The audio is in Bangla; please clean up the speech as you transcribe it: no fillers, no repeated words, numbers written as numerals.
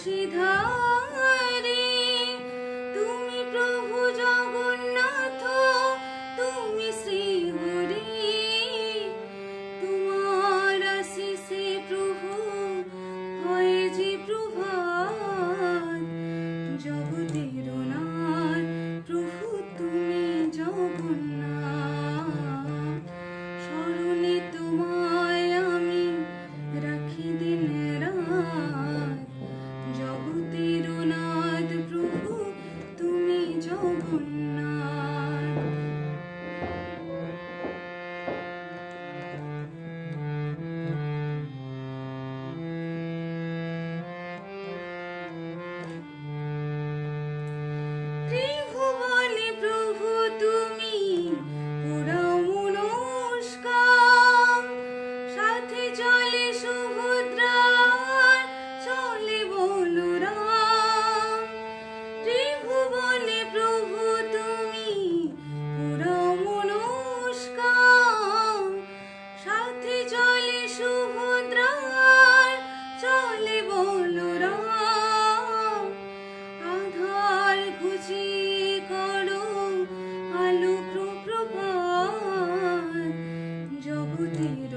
বংশীধারে তুমি প্রভু জগন্নাথ, তুমি শ্রীহরি। তোমার আশিসে প্রভু হয় যে প্রভাত, জগতের নাথ প্রভু তুমি জগন্নাথ। স্মরণে তোমায় আমি রাখি দিন রাত, জগতের নাথ প্রভু তুমি জগন্নাথ। ত্রিভুবনে প্রভু তুমি পুরাও মনস্কাম, সাথে চলে সুভদ্রা, চলে বলরাম। ত্রিভুবনে প্রভু তুমি পুরাও মনস্কাম, সাথে চলে সুভদ্রা, চলে বলরাম। আধার ঘুচিয়ে করো আলোক প্রভাত, জগতের